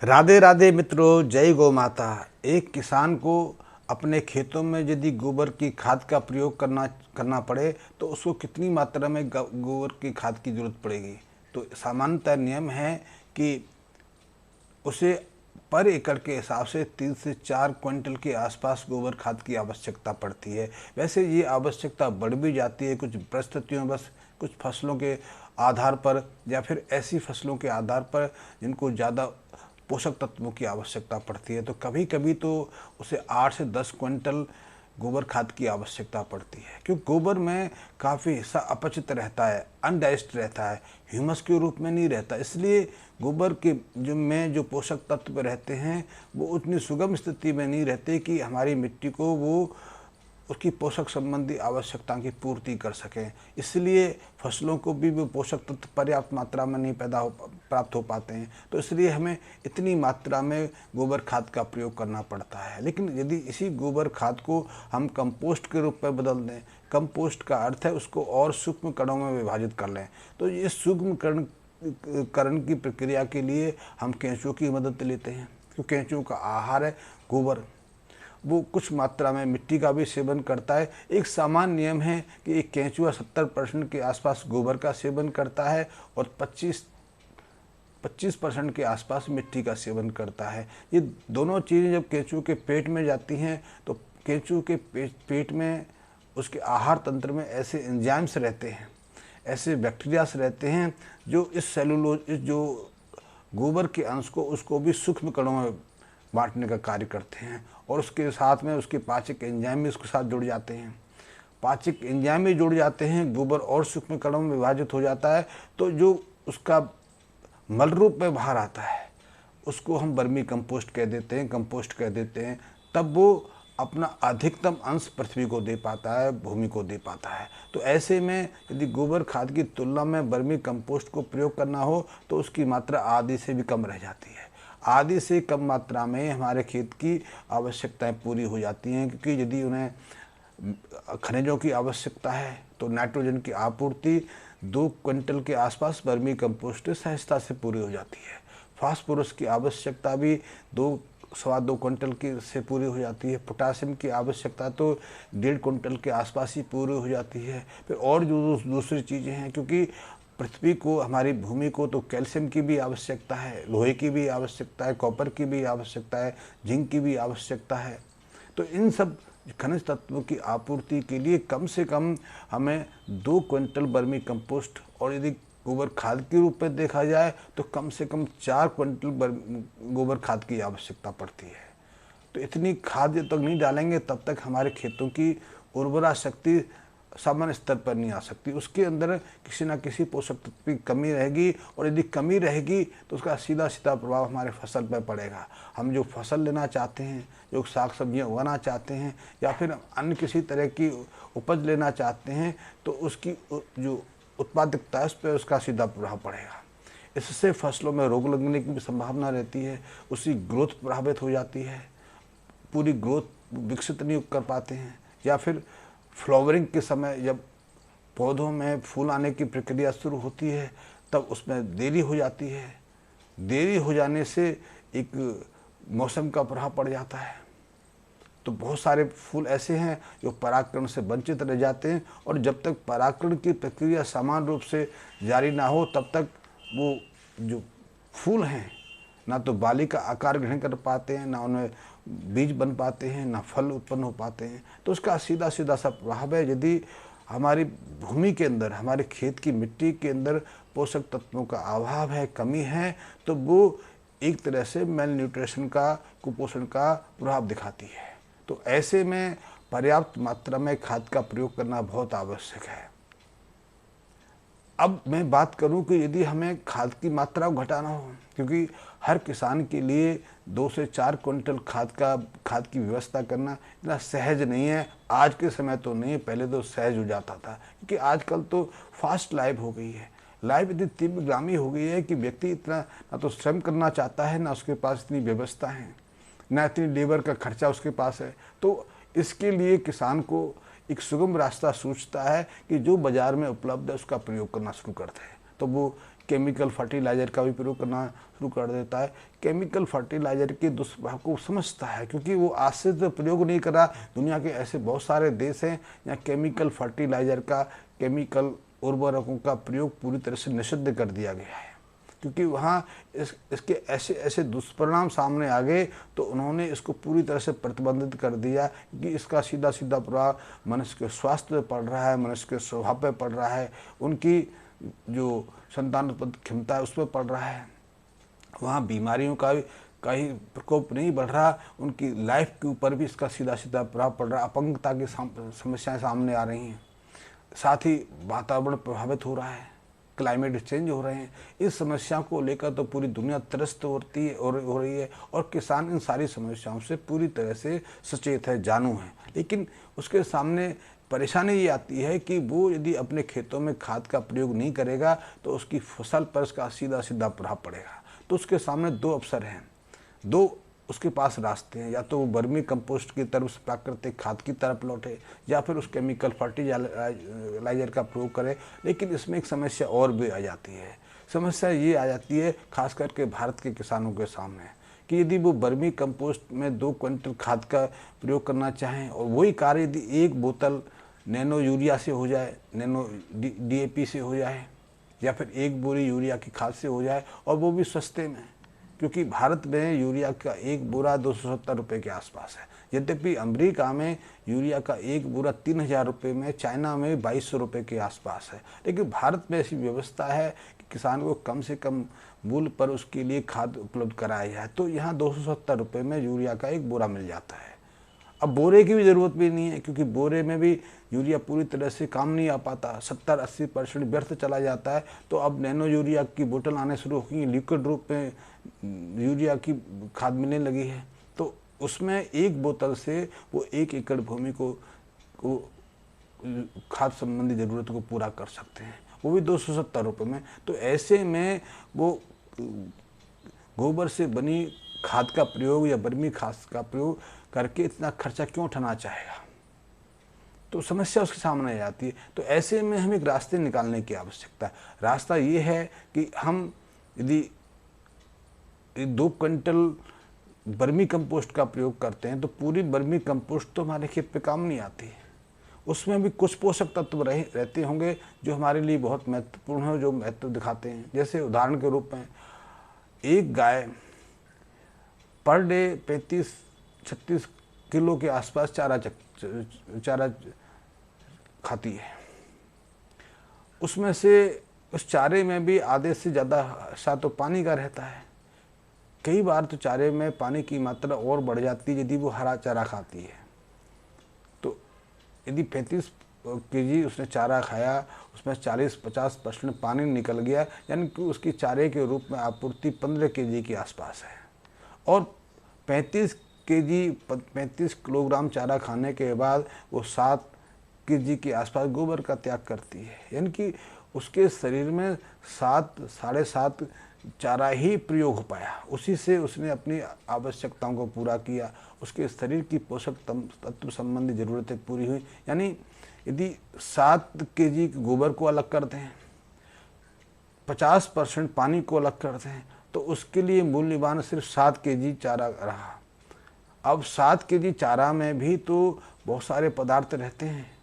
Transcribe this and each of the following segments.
राधे राधे मित्रों, जय गौ माता। एक किसान को अपने खेतों में यदि गोबर की खाद का प्रयोग करना पड़े तो उसको कितनी मात्रा में गोबर की खाद की जरूरत पड़ेगी। तो सामान्यतः नियम है कि उसे पर एकड़ के हिसाब से 3 से 4 क्विंटल के आसपास गोबर खाद की आवश्यकता पड़ती है। वैसे ये आवश्यकता बढ़ भी जाती है कुछ परिस्थितियों, बस कुछ फसलों के आधार पर या फिर ऐसी फसलों के आधार पर जिनको ज़्यादा पोषक तत्वों की आवश्यकता पड़ती है। तो कभी कभी तो उसे 8 से 10 क्विंटल गोबर खाद की आवश्यकता पड़ती है, क्योंकि गोबर में काफ़ी हिस्सा अपचित रहता है, अनडाइजेस्ट रहता है, ह्यूमस के रूप में नहीं रहता। इसलिए गोबर के जो पोषक तत्व रहते हैं वो उतनी सुगम स्थिति में नहीं रहते कि हमारी मिट्टी को वो उसकी पोषक संबंधी आवश्यकता की पूर्ति कर सकें। इसलिए फसलों को भी वो पोषक तत्व पर्याप्त मात्रा में नहीं प्राप्त हो पाते हैं। तो इसलिए हमें इतनी मात्रा में गोबर खाद का प्रयोग करना पड़ता है। लेकिन यदि इसी गोबर खाद को हम कंपोस्ट के रूप में बदल दें, कंपोस्ट का अर्थ है उसको और सूक्ष्म कणों में विभाजित कर लें, तो इस सूक्ष्म करण की प्रक्रिया के लिए हम केंचुओं की मदद लेते हैं, क्योंकि केंचुओं का आहार है गोबर। वो कुछ मात्रा में मिट्टी का भी सेवन करता है। एक सामान्य नियम है कि एक केंचुआ 70% के आसपास गोबर का सेवन करता है और 25% के आसपास मिट्टी का सेवन करता है। ये दोनों चीज़ें जब केंचुए के पेट में जाती हैं तो केंचुए के पेट में उसके आहार तंत्र में ऐसे एंजाइम्स रहते हैं, ऐसे बैक्टीरियास रहते हैं जो इस जो गोबर के अंश को उसको भी सूक्ष्म कणों में बांटने का कार्य करते हैं, और उसके साथ में उसके पाचक एंजाइम भी उसके साथ जुड़ जाते हैं। पाचक एंजाइम भी जुड़ जाते हैं, गोबर और सूक्ष्म कणों में विभाजित हो जाता है। तो जो उसका मल रूप में बाहर आता है उसको हम वर्मी कंपोस्ट कह देते हैं, कंपोस्ट कह देते हैं। तब वो अपना अधिकतम अंश पृथ्वी को दे पाता है, भूमि को दे पाता है। तो ऐसे में यदि गोबर खाद की तुलना में वर्मी कंपोस्ट को प्रयोग करना हो तो उसकी मात्रा आधी से भी कम रह जाती है। आधी से कम मात्रा में हमारे खेत की आवश्यकताएं पूरी हो जाती हैं, क्योंकि यदि उन्हें खनिजों की आवश्यकता है तो नाइट्रोजन की आपूर्ति 2 क्विंटल के आसपास वर्मी कंपोस्ट सहजता से पूरी हो जाती है। फास्फोरस की आवश्यकता भी 2 सवा 2 क्विंटल की से पूरी हो जाती है। पोटासियम की आवश्यकता तो 1.5 क्विंटल के आसपास ही पूरी हो जाती है। फिर और जो दूसरी चीज़ें हैं, क्योंकि पृथ्वी को, हमारी भूमि को तो कैल्शियम की भी आवश्यकता है, लोहे की भी आवश्यकता है, कॉपर की भी आवश्यकता है, जिंक की भी आवश्यकता है। तो इन सब खनिज तत्वों की आपूर्ति के लिए कम से कम हमें 2 क्विंटल वर्मी कंपोस्ट, और यदि गोबर खाद के रूप में देखा जाए तो कम से कम 4 क्विंटल गोबर खाद की आवश्यकता पड़ती है। तो इतनी खाद जब तक नहीं डालेंगे तब तक हमारे खेतों की उर्वरा शक्ति सामान्य स्तर पर नहीं आ सकती। उसके अंदर किसी न किसी पोषक तत्व की कमी रहेगी, और यदि कमी रहेगी तो उसका सीधा सीधा प्रभाव हमारे फसल पर पड़ेगा। हम जो फसल लेना चाहते हैं, जो साग सब्जियां उगाना चाहते हैं या फिर अन्य किसी तरह की उपज लेना चाहते हैं, तो उसकी जो उत्पादकता है उस पर उसका सीधा प्रभाव पड़ेगा। इससे फसलों में रोग लगने की भी संभावना रहती है, उसकी ग्रोथ प्रभावित हो जाती है, पूरी ग्रोथ विकसित नहीं कर पाते हैं। या फिर फ्लावरिंग के समय जब पौधों में फूल आने की प्रक्रिया शुरू होती है तब उसमें देरी हो जाती है। देरी हो जाने से एक मौसम का प्रभाव पड़ जाता है। तो बहुत सारे फूल ऐसे हैं जो परागकण से वंचित रह जाते हैं, और जब तक परागकण की प्रक्रिया समान रूप से जारी ना हो तब तक वो जो फूल हैं ना तो बाली का आकार ग्रहण कर पाते हैं, ना उनमें बीज बन पाते हैं, ना फल उत्पन्न हो पाते हैं। तो उसका सीधा सीधा सा प्रभाव है, यदि हमारी भूमि के अंदर, हमारे खेत की मिट्टी के अंदर पोषक तत्वों का अभाव है, कमी है, तो वो एक तरह से मेल न्यूट्रिशन का, कुपोषण का प्रभाव दिखाती है। तो ऐसे में पर्याप्त मात्रा में खाद का प्रयोग करना बहुत आवश्यक है। अब मैं बात करूं कि यदि हमें खाद की मात्रा को घटाना हो, क्योंकि हर किसान के लिए 2 से 4 क्विंटल खाद की व्यवस्था करना इतना सहज नहीं है। आज के समय तो नहीं, पहले तो सहज हो जाता था, क्योंकि आजकल तो फास्ट लाइफ हो गई है। लाइफ इतनी तीव्रगामी हो गई है कि व्यक्ति इतना ना तो श्रम करना चाहता है, ना उसके पास इतनी व्यवस्था है, ना इतनी लेबर का खर्चा उसके पास है। तो इसके लिए किसान को एक सुगम रास्ता सूझता है कि जो बाज़ार में उपलब्ध है उसका प्रयोग करना शुरू करते हैं। तो वो केमिकल फर्टिलाइज़र का भी प्रयोग करना शुरू कर देता है। केमिकल फर्टिलाइज़र के दुष्प्रभाव को समझता है, क्योंकि वो आज से तो प्रयोग नहीं कर रहा। दुनिया के ऐसे बहुत सारे देश हैं जहाँ केमिकल फर्टिलाइज़र का, केमिकल उर्वरकों का प्रयोग पूरी तरह से निषिद्ध कर दिया गया है, क्योंकि वहाँ इसके ऐसे ऐसे दुष्परिणाम सामने आ गए, तो उन्होंने इसको पूरी तरह से प्रतिबंधित कर दिया कि इसका सीधा सीधा प्रभाव मनुष्य के स्वास्थ्य पर पड़ रहा है, मनुष्य के स्वभाव पर पड़ रहा है, उनकी जो संतानोत्पत्ति क्षमता है उस पर पड़ रहा है। वहाँ बीमारियों का ही प्रकोप नहीं बढ़ रहा, उनकी लाइफ के ऊपर भी इसका सीधा सीधा प्रभाव पड़ रहा है। अपंगता की समस्याएं सामने आ रही हैं, साथ ही वातावरण प्रभावित हो रहा है, क्लाइमेट चेंज हो रहे हैं। इस समस्या को लेकर तो पूरी दुनिया त्रस्त होती है और हो रही है, और किसान इन सारी समस्याओं से पूरी तरह से सचेत है, जानू है। लेकिन उसके सामने परेशानी ये आती है कि वो यदि अपने खेतों में खाद का प्रयोग नहीं करेगा तो उसकी फसल पर इसका सीधा सीधा प्रभाव पड़ेगा। तो उसके सामने दो अवसर हैं, दो उसके पास रास्ते हैं। या तो वो वर्मी कंपोस्ट की तरफ, प्राकृतिक खाद की तरफ लौटे, या फिर उस केमिकल फर्टिलाइजर का प्रयोग करे। लेकिन इसमें एक समस्या और भी आ जाती है। समस्या ये आ जाती है खास करके भारत के किसानों के सामने, कि यदि वो वर्मी कंपोस्ट में 2 क्विंटल खाद का प्रयोग करना चाहें, और वही कार्य यदि 1 बोतल नैनो यूरिया से हो जाए, नैनो DAP से हो जाए, या फिर 1 बोरी यूरिया की खाद से हो जाए, और वो भी सस्ते में, क्योंकि भारत में यूरिया का 1 बोरा 270 रुपये के आसपास है। यद्यपि अमेरिका में यूरिया का 1 बोरा 3000 रुपये में, चाइना में 2200 रुपये के आसपास है। लेकिन भारत में ऐसी व्यवस्था है कि किसान को कम से कम मूल्य पर उसके लिए खाद उपलब्ध कराया जाए, तो यहाँ 270 रुपये में यूरिया का 1 बोरा मिल जाता है। अब बोरे की भी ज़रूरत भी नहीं है, क्योंकि बोरे में भी यूरिया पूरी तरह से काम नहीं आ पाता, 70-80% व्यर्थ चला जाता है। तो अब नैनो यूरिया की बोतल आने शुरू हो गई, लिक्विड रूप में यूरिया की खाद मिलने लगी है। तो उसमें 1 बोतल से वो 1 एकड़ भूमि को खाद संबंधी ज़रूरत को पूरा कर सकते हैं, वो भी 270 रुपये में। तो ऐसे में वो गोबर से बनी खाद का प्रयोग या वर्मी खाद का प्रयोग करके इतना खर्चा क्यों उठाना चाहेगा? तो समस्या उसके सामने आ जाती है। तो ऐसे में हमें एक रास्ते निकालने की आवश्यकता है। रास्ता ये है कि हम यदि 2 क्विंटल वर्मी कंपोस्ट का प्रयोग करते हैं, तो पूरी वर्मी कंपोस्ट तो हमारे खेत पे काम नहीं आती है। उसमें भी कुछ पोषक तत्व रहते होंगे जो हमारे लिए बहुत महत्वपूर्ण है, जो महत्व दिखाते हैं। जैसे उदाहरण के रूप में, एक गाय पर डे 35-36 किलो के आसपास चारा खाती है। उसमें से उस चारे में भी आधे से ज़्यादा हिस्सा तो पानी का रहता है। कई बार तो चारे में पानी की मात्रा और बढ़ जाती है यदि वो हरा चारा खाती है। तो यदि 35 केजी उसने चारा खाया, उसमें 40-50% पानी निकल गया, यानी कि उसकी चारे के रूप में आपूर्ति 15 केजी के आसपास है। और 35 किलोग्राम चारा खाने के बाद वो 7 केजी के आसपास गोबर का त्याग करती है। यानी कि उसके शरीर में 7-7.5 चारा ही प्रयोग हो पाया, उसी से उसने अपनी आवश्यकताओं को पूरा किया, उसके शरीर की पोषक तत्व संबंधी ज़रूरतें पूरी हुई। यानी यदि 7 केजी गोबर को अलग कर दें, 50% पानी को अलग कर दें, तो उसके लिए मूल्यवान सिर्फ 7 केजी चारा रहा। अब 7 केजी चारा में भी तो बहुत सारे पदार्थ रहते हैं,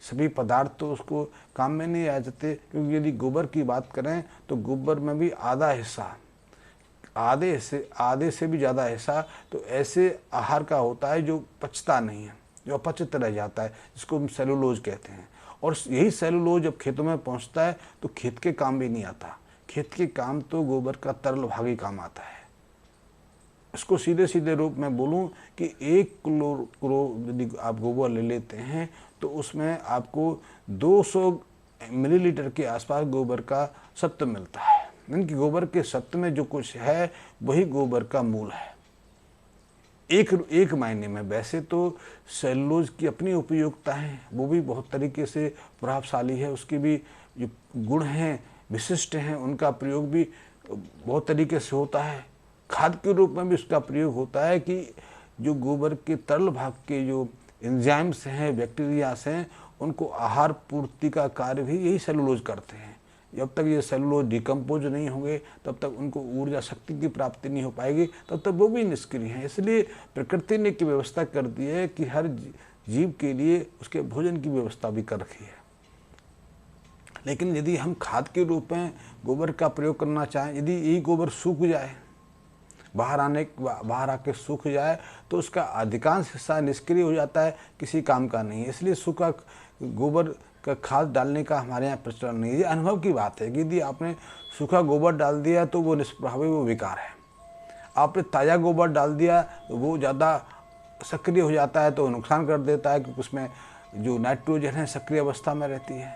सभी पदार्थ तो उसको काम में नहीं आ जाते। क्योंकि यदि गोबर की बात करें तो गोबर में भी आधा हिस्सा, आधे से भी ज़्यादा हिस्सा तो ऐसे आहार का होता है जो पचता नहीं है, जो अपचित रह जाता है, जिसको हम सेलुलोज कहते हैं। और यही सेलुलोज जब खेतों में पहुंचता है तो खेत के काम भी नहीं आता। खेत के काम तो गोबर का तरल भाग ही काम आता है। इसको सीधे सीधे रूप में बोलूं कि 1 किलो यदि आप गोबर ले लेते हैं तो उसमें आपको 200 मिलीलीटर के आसपास गोबर का सत्व मिलता है। यानी कि गोबर के सत्व में जो कुछ है वही गोबर का मूल है। एक मायने में वैसे तो सेलुलोज की अपनी उपयोगिता है, वो भी बहुत तरीके से प्रभावशाली है, उसके भी जो गुण हैं विशिष्ट हैं, उनका प्रयोग भी बहुत तरीके से होता है। खाद के रूप में भी उसका प्रयोग होता है कि जो गोबर के तरल भाग के जो एंजाइम्स हैं, बैक्टीरियास हैं, उनको आहार पूर्ति का कार्य भी यही सेलुलोज करते हैं। जब तक ये सेलुलोज डिकम्पोज नहीं होंगे तब तक उनको ऊर्जा शक्ति की प्राप्ति नहीं हो पाएगी, तब तक वो भी निष्क्रिय हैं। इसलिए प्रकृति ने की व्यवस्था कर दी है कि हर जीव के लिए उसके भोजन की व्यवस्था भी कर रखी है। लेकिन यदि हम खाद के रूप में गोबर का प्रयोग करना चाहें, यदि यही गोबर सूख जाए, बाहर आके सूख जाए, तो उसका अधिकांश हिस्सा निष्क्रिय हो जाता है, किसी काम का नहीं है। इसलिए सूखा गोबर का खाद डालने का हमारे यहाँ प्रचलन नहीं है। ये अनुभव की बात है कि यदि आपने सूखा गोबर डाल दिया तो वो निष्प्रभावी, वो बेकार है। आपने ताज़ा गोबर डाल दिया तो वो ज़्यादा सक्रिय हो जाता है, तो नुकसान कर देता है, क्योंकि उसमें जो नाइट्रोजन है सक्रिय अवस्था में रहती है,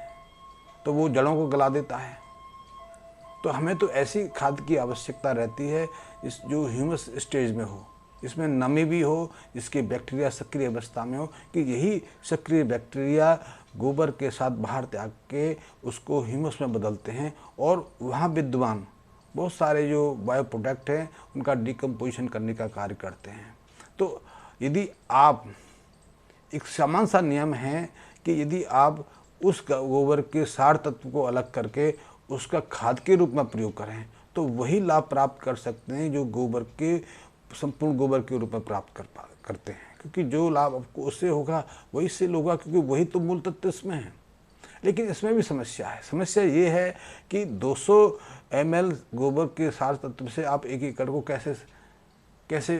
तो वो जड़ों को गला देता है। तो हमें तो ऐसी खाद की आवश्यकता रहती है इस जो ह्यूमस स्टेज में हो, इसमें नमी भी हो, जिसके बैक्टीरिया सक्रिय अवस्था में हो, कि यही सक्रिय बैक्टीरिया गोबर के साथ बाहर त्याग के उसको ह्यूमस में बदलते हैं और वहाँ विद्यमान बहुत सारे जो बायो प्रोडक्ट हैं उनका डिकम्पोजिशन करने का कार्य करते हैं। तो यदि आप, एक सामान्य सा नियम है कि यदि आप उस गोबर के सार तत्व को अलग करके उसका खाद के रूप में प्रयोग करें तो वही लाभ प्राप्त कर सकते हैं जो गोबर के संपूर्ण गोबर के रूप में प्राप्त करते हैं। क्योंकि जो लाभ आपको उससे होगा वही से होगा, क्योंकि वही तो मूल तत्व इसमें है। लेकिन इसमें भी समस्या है। समस्या ये है कि 200 ml गोबर के सार तत्व से आप 1 एकड़ को कैसे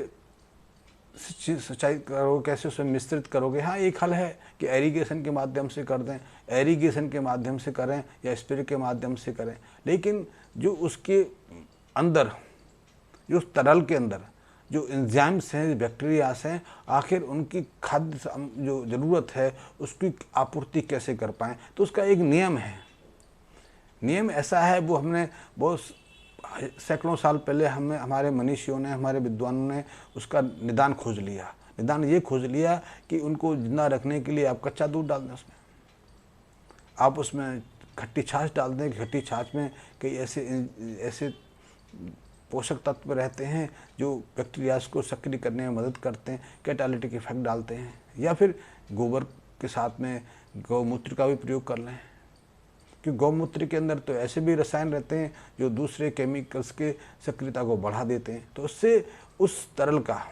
सिंचाई करोगे, कैसे उसे मिश्रित करोगे। हाँ, एक हल है कि एरीगेशन के माध्यम से कर दें, एरीगेशन के माध्यम से करें या स्प्रे के माध्यम से करें। लेकिन जो उसके अंदर, जो तरल के अंदर जो एंजाइम्स हैं, बैक्टीरियाज हैं, आखिर उनकी खाद्य जो ज़रूरत है उसकी आपूर्ति कैसे कर पाएँ। तो उसका एक नियम है। नियम ऐसा है, वो हमने बहुत सैकड़ों साल पहले हमारे मनीषियों ने, हमारे विद्वानों ने उसका निदान खोज लिया। निदान ये खोज लिया कि उनको जिंदा रखने के लिए आप कच्चा दूध डाल दें, उसमें आप उसमें खट्टी छाछ डाल दें। खट्टी छाछ में कई ऐसे पोषक तत्व रहते हैं जो बैक्टीरियाज को सक्रिय करने में मदद करते हैं, कैटालिटिक इफेक्ट डालते हैं। या फिर गोबर के साथ में गौमूत्र का भी प्रयोग कर लें, क्योंकि गौमूत्र के अंदर तो ऐसे भी रसायन रहते हैं जो दूसरे केमिकल्स के सक्रियता को बढ़ा देते हैं। तो उससे उस तरल का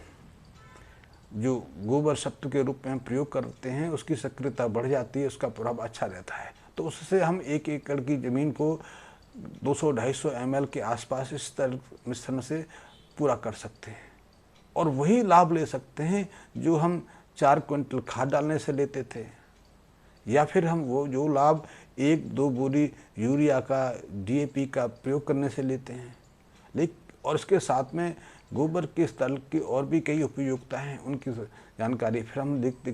जो गोबर सत्व के रूप में हम प्रयोग करते हैं उसकी सक्रियता बढ़ जाती है, उसका प्रभाव अच्छा रहता है। तो उससे हम 1 एकड़ की ज़मीन को 200-250 ml के आसपास इस तरल मिश्रण से पूरा कर सकते हैं और वही लाभ ले सकते हैं जो हम 4 क्विंटल खाद डालने से लेते थे, या फिर हम वो जो लाभ 1-2 बोरी यूरिया का, DAP का प्रयोग करने से लेते हैं। और इसके साथ में गोबर के तरल की और भी कई उपयोगिता हैं, उनकी जानकारी फिर हम देखते